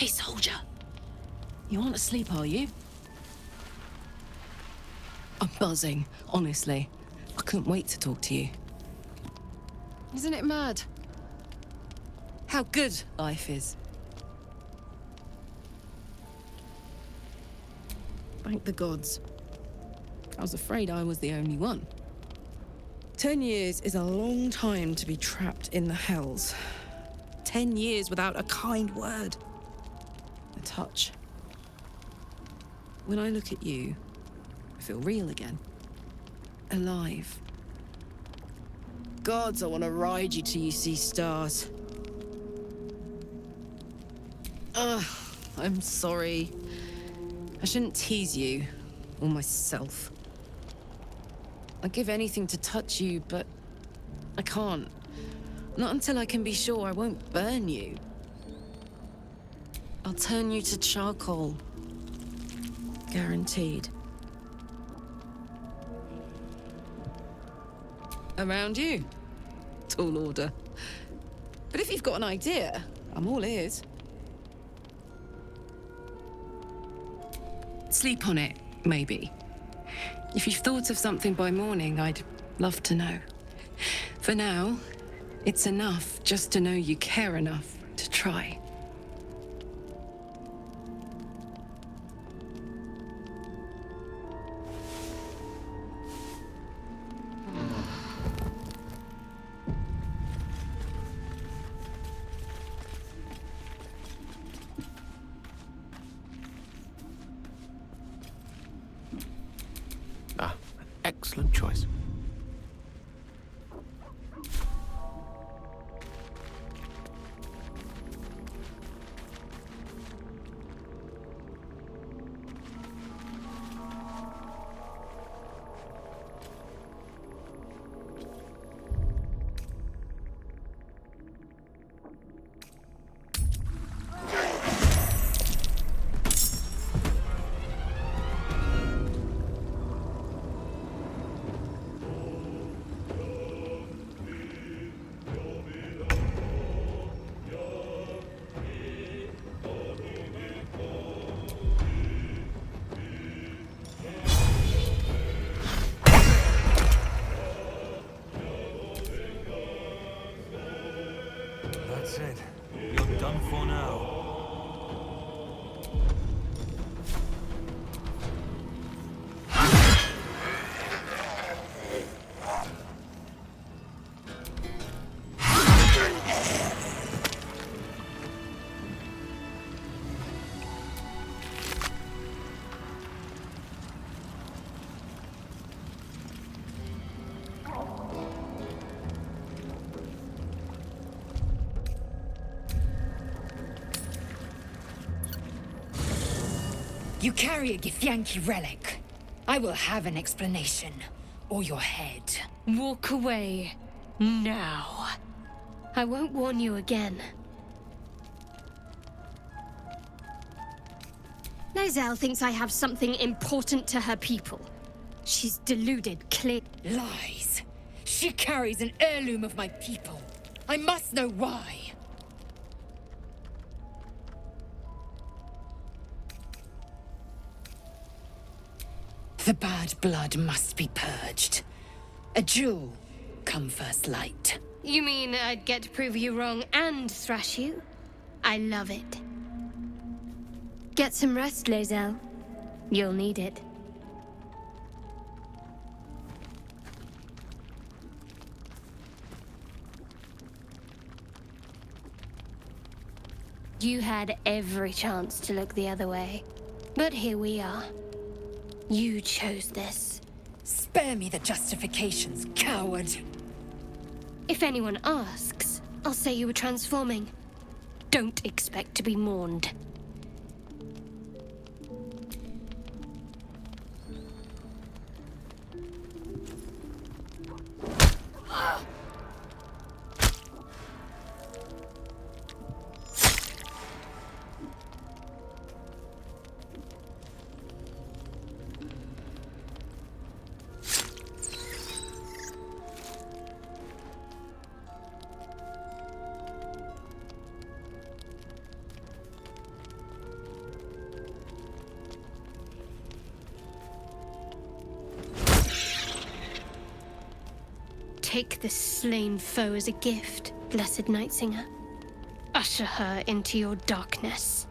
Hey, soldier. You aren't asleep, are you? I'm buzzing, honestly. I couldn't wait to talk to you. Isn't it mad? How good life is. Thank the gods. I was afraid I was the only one. 10 years is a long time to be trapped in the hells. 10 years without a kind word. A touch. When I look at you, I feel real again. Alive. Gods, I want to ride you till you see stars. Ugh, I'm sorry. I shouldn't tease you, or myself. I'd give anything to touch you, but I can't. Not until I can be sure I won't burn you. I'll turn you to charcoal. Guaranteed. Around you. Tall order. But if you've got an idea, I'm all ears. Sleep on it, maybe. If you've thought of something by morning, I'd love to know. For now, it's enough just to know you care enough to try. Excellent choice. That's it. You're done for now. You carry a Githyanki relic. I will have an explanation. Or your head. Walk away. Now. I won't warn you again. Lae'zel thinks I have something important to her people. She's deluded, clear. Lies. She carries an heirloom of my people. I must know why. The bad blood must be purged. A jewel come first light. You mean I'd get to prove you wrong and thrash you? I love it. Get some rest, Lae'zel. You'll need it. You had every chance to look the other way. But here we are. You chose this. Spare me the justifications, coward! If anyone asks, I'll say you were transforming. Don't expect to be mourned. Take this slain foe as a gift, blessed Nightsinger. Usher her into your darkness.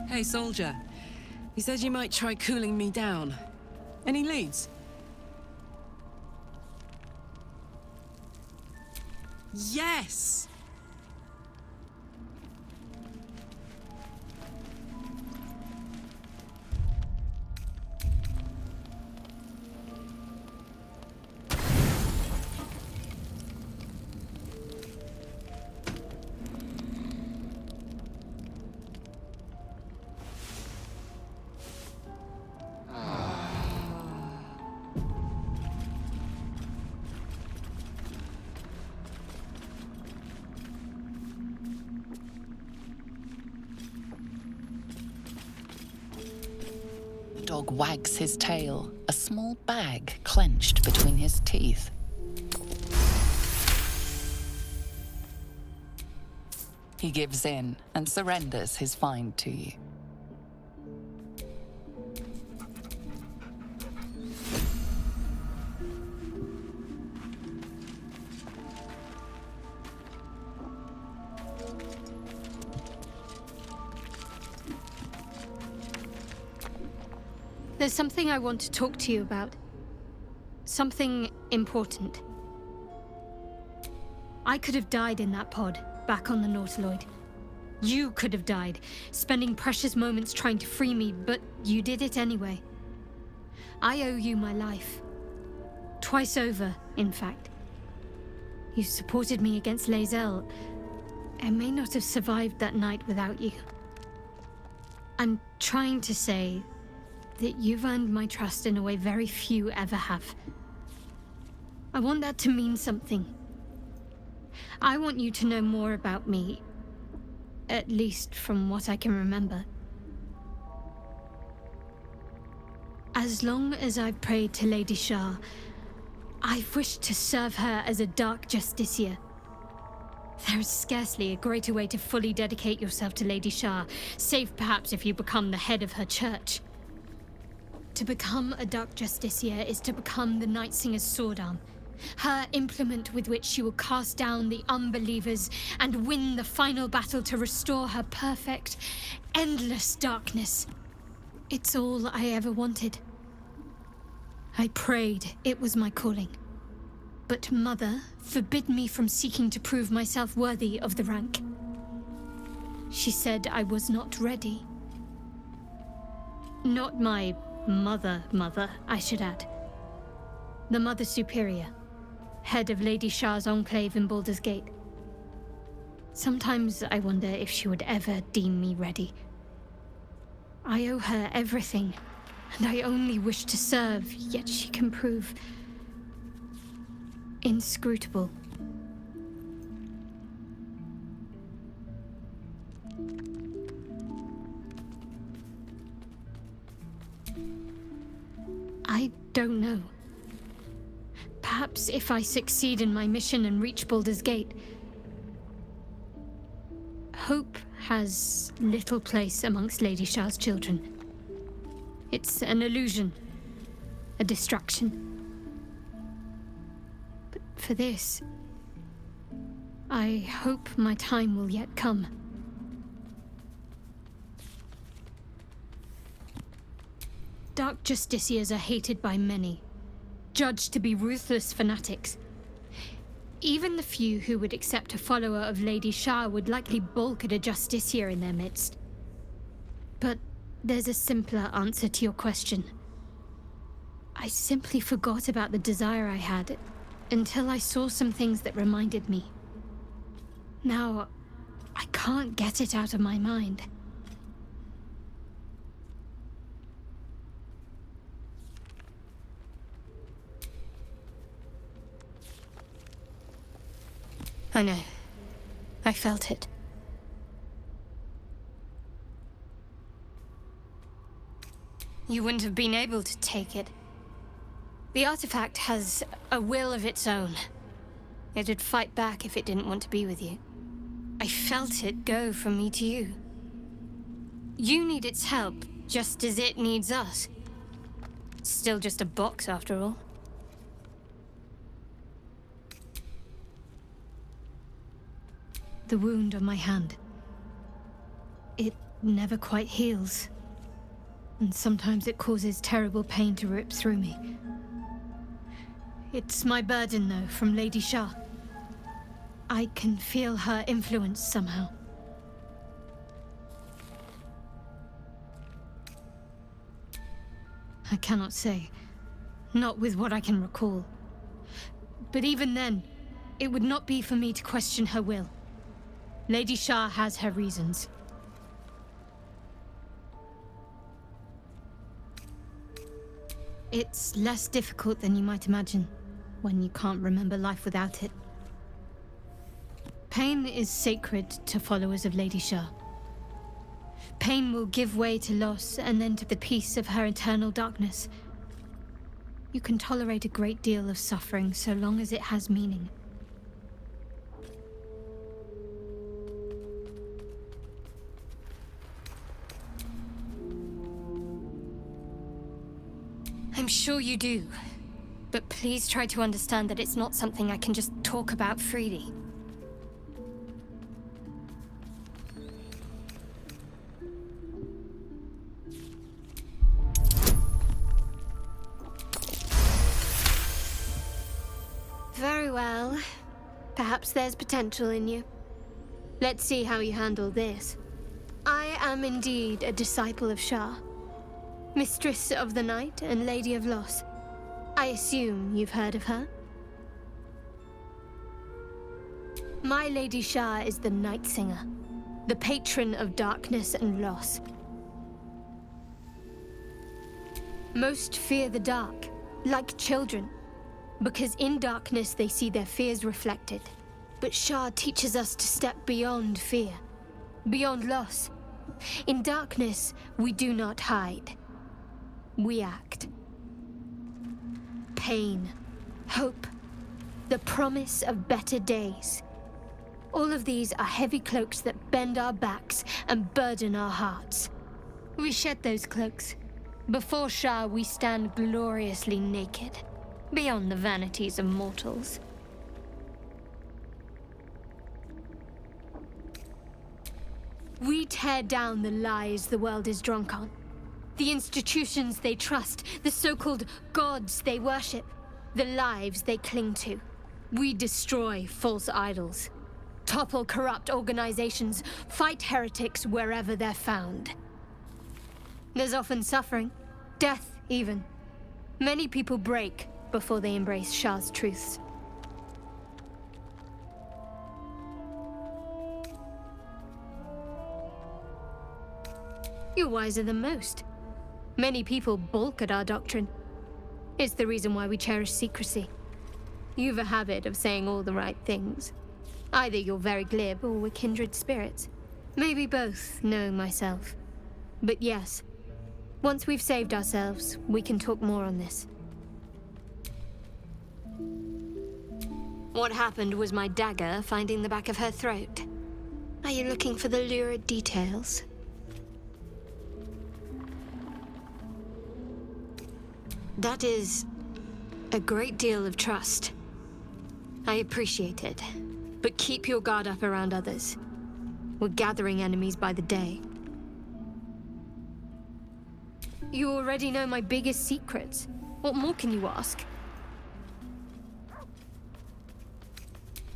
Hey, soldier. He said you might try cooling me down. Any leads? Yes! Dog wags his tail, a small bag clenched between his teeth. He gives in and surrenders his find to you. There's something I want to talk to you about. Something important. I could have died in that pod, back on the Nautiloid. You could have died, spending precious moments trying to free me, but you did it anyway. I owe you my life. Twice over, in fact. You supported me against Lae'zel. I may not have survived that night without you. I'm trying to say that you've earned my trust in a way very few ever have. I want that to mean something. I want you to know more about me, at least from what I can remember. As long as I've prayed to Lady Shah, I've wished to serve her as a Dark Justiciar. There is scarcely a greater way to fully dedicate yourself to Lady Shah, save perhaps if you become the head of her church. To become a Dark Justiciar is to become the Nightsinger's sword arm, her implement with which she will cast down the unbelievers and win the final battle to restore her perfect, endless darkness. It's all I ever wanted. I prayed it was my calling. But Mother forbid me from seeking to prove myself worthy of the rank. She said I was not ready. Not my mother, I should add. The Mother Superior, head of Lady Shah's enclave in Baldur's Gate. Sometimes I wonder if she would ever deem me ready. I owe her everything, and I only wish to serve, yet she can prove inscrutable. I don't know. Perhaps if I succeed in my mission and reach Baldur's Gate. Hope has little place amongst Lady Shah's children. It's an illusion, a distraction. But for this, I hope my time will yet come. Dark Justiciars are hated by many, judged to be ruthless fanatics. Even the few who would accept a follower of Lady Shar would likely balk at a Justiciar in their midst. But there's a simpler answer to your question. I simply forgot about the desire I had until I saw some things that reminded me. Now, I can't get it out of my mind. I know. I felt it. You wouldn't have been able to take it. The artifact has a will of its own. It'd fight back if it didn't want to be with you. I felt it go from me to you. You need its help, just as it needs us. It's still just a box, after all. The wound on my hand. It never quite heals. And sometimes it causes terrible pain to rip through me. It's my burden, though, from Lady Shar. I can feel her influence somehow. I cannot say. Not with what I can recall. But even then, it would not be for me to question her will. Lady Shar has her reasons. It's less difficult than you might imagine, when you can't remember life without it. Pain is sacred to followers of Lady Shar. Pain will give way to loss and then to the peace of her eternal darkness. You can tolerate a great deal of suffering so long as it has meaning. I'm sure you do, but please try to understand that it's not something I can just talk about freely. Very well. Perhaps there's potential in you. Let's see how you handle this. I am indeed a disciple of Shar. Mistress of the Night and Lady of Loss. I assume you've heard of her? My Lady Shar is the Night Singer, the patron of darkness and loss. Most fear the dark, like children, because in darkness they see their fears reflected. But Shar teaches us to step beyond fear, beyond loss. In darkness, we do not hide. We act. Pain, hope, the promise of better days. All of these are heavy cloaks that bend our backs and burden our hearts. We shed those cloaks. Before Shar, we stand gloriously naked, beyond the vanities of mortals. We tear down the lies the world is drunk on. The institutions they trust, the so-called gods they worship, the lives they cling to. We destroy false idols, topple corrupt organizations, fight heretics wherever they're found. There's often suffering, death even. Many people break before they embrace Shar's truths. You're wiser than most. Many people balk at our doctrine. It's the reason why we cherish secrecy. You've a habit of saying all the right things. Either you're very glib or we're kindred spirits. Maybe both, knowing myself. But yes, once we've saved ourselves, we can talk more on this. What happened was my dagger finding the back of her throat. Are you looking for the lurid details? That is a great deal of trust. I appreciate it, but keep your guard up around others. We're gathering enemies by the day. You already know my biggest secrets. What more can you ask?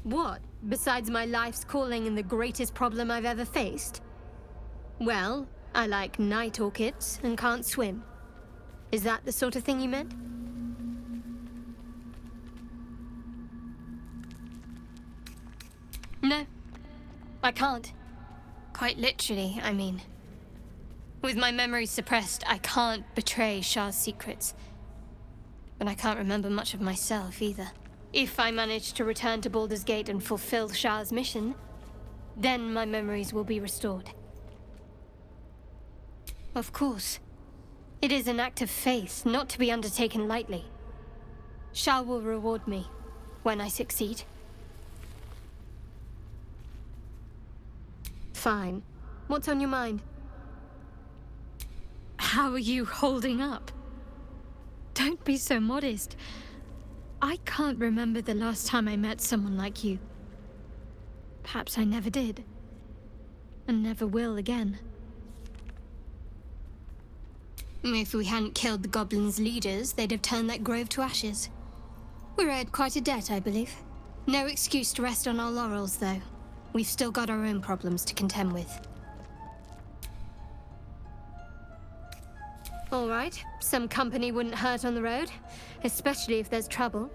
What, besides my life's calling and the greatest problem I've ever faced? Well, I like night orchids and can't swim. Is that the sort of thing you meant? No, I can't. Quite literally, I mean. With my memories suppressed, I can't betray Shah's secrets. But I can't remember much of myself either. If I manage to return to Baldur's Gate and fulfill Shah's mission, then my memories will be restored. Of course. It is an act of faith, not to be undertaken lightly. Shah will reward me when I succeed. Fine. What's on your mind? How are you holding up? Don't be so modest. I can't remember the last time I met someone like you. Perhaps I never did. And never will again. If we hadn't killed the goblins' leaders, they'd have turned that grove to ashes. We're owed quite a debt, I believe. No excuse to rest on our laurels, though. We've still got our own problems to contend with. All right, some company wouldn't hurt on the road, especially if there's trouble.